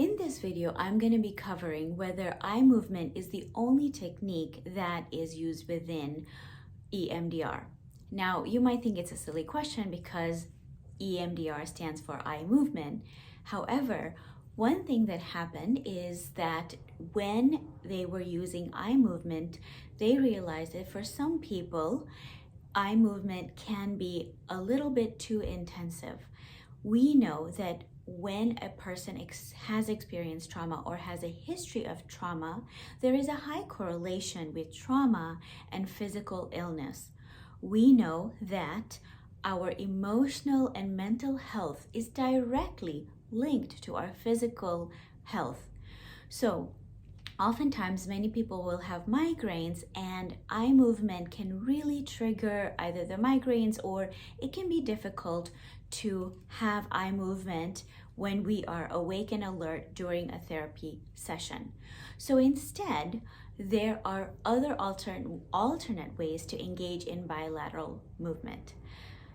In this video, I'm going to be covering whether eye movement is the only technique that is used within EMDR. Now, you might think it's a silly question because EMDR stands for eye movement. However, one thing that happened is that when they were using eye movement, they realized that for some people, eye movement can be a little bit too intensive. We know that when a person has experienced trauma or has a history of trauma, there is a high correlation with trauma and physical illness. We know that our emotional and mental health is directly linked to our physical health. So, oftentimes, many people will have migraines, and eye movement can really trigger either the migraines, or it can be difficult to have eye movement when we are awake and alert during a therapy session. So instead, there are other alternate ways to engage in bilateral movement.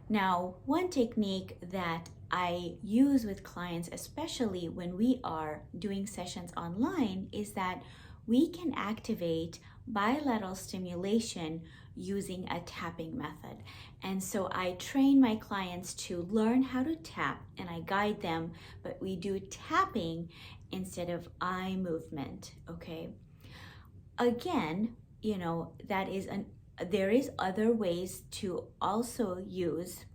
Now, one technique that I use with clients, especially when we are doing sessions online, is that we can activate bilateral stimulation using a tapping method. And so I train my clients to learn how to tap, and I guide them, but we do tapping instead of eye movement, okay? Again, there is other ways to also use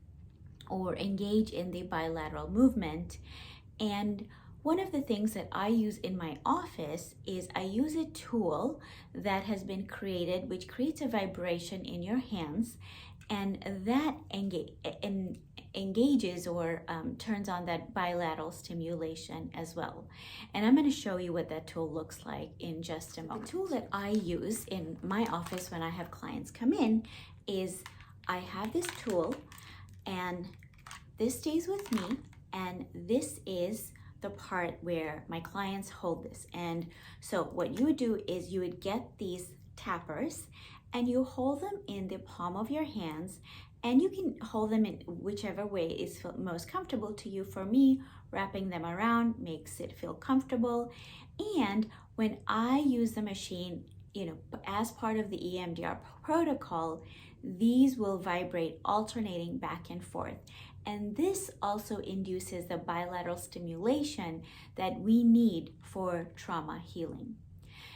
or engage in the bilateral movement. And one of the things that I use in my office is I use a tool that has been created, which creates a vibration in your hands, and that engages or turns on that bilateral stimulation as well. And I'm going to show you what that tool looks like in just a moment. The tool that I use in my office when I have clients come in is I have this tool, and this stays with me, and this is the part where my clients hold this. And so what you would do is you would get these tappers and you hold them in the palm of your hands, and you can hold them in whichever way is most comfortable to you. For me, wrapping them around makes it feel comfortable. And when I use the machine, as part of the EMDR protocol, these will vibrate alternating back and forth. And this also induces the bilateral stimulation that we need for trauma healing.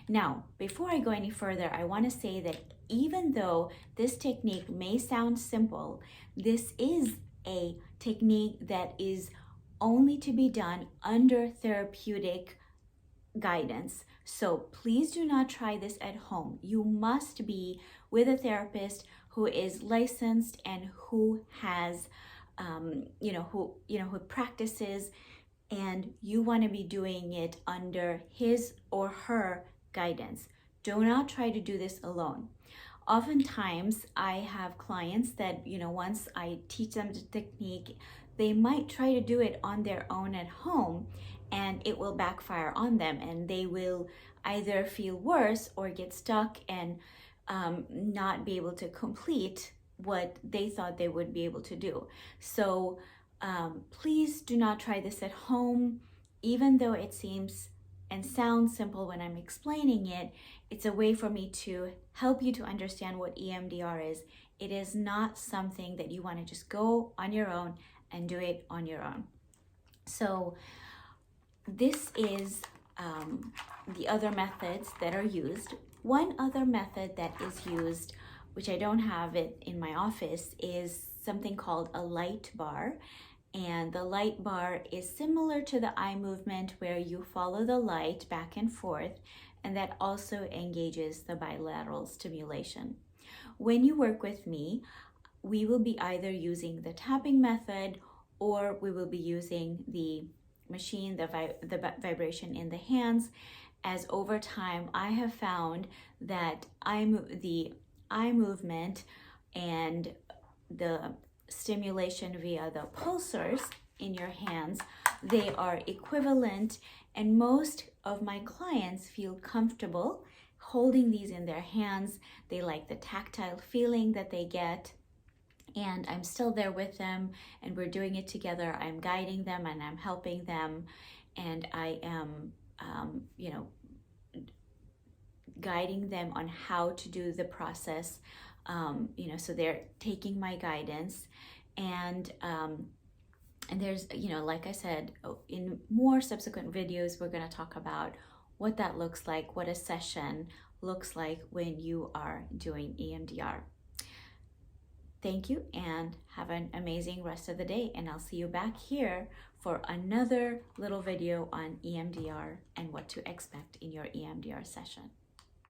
Now, before I go any further, I want to say that even though this technique may sound simple, this is a technique that is only to be done under therapeutic guidance. So please do not try this at home. You must be with a therapist who is licensed and who has who practices, and you want to be doing it under his or her guidance. Do not try to do this alone. Oftentimes, I have clients that, once I teach them the technique, they might try to do it on their own at home, and it will backfire on them, and they will either feel worse or get stuck and not be able to complete what they thought they would be able to do. So please do not try this at home. Even though it seems and sounds simple when I'm explaining it, it's a way for me to help you to understand what EMDR is. It is not something that you want to just go on your own and do it on your own. So this is the other methods that are used. One other method that is used, which I don't have it in my office, is something called a light bar. And the light bar is similar to the eye movement, where you follow the light back and forth, and that also engages the bilateral stimulation. When you work with me, we will be either using the tapping method, or we will be using the machine, the vibration in the hands, as over time I have found that the eye movement and the stimulation via the pulsars in your hands, they are equivalent, and most of my clients feel comfortable holding these in their hands. They like the tactile feeling that they get, and I'm still there with them, and we're doing it together. I'm guiding them and I'm helping them, and I am, you know, guiding them on how to do the process. You know, so they're taking my guidance, and there's, you know, like I said, in more subsequent videos, we're going to talk about what that looks like, what a session looks like when you are doing EMDR. Thank you and have an amazing rest of the day, and I'll see you back here for another little video on EMDR and what to expect in your EMDR session.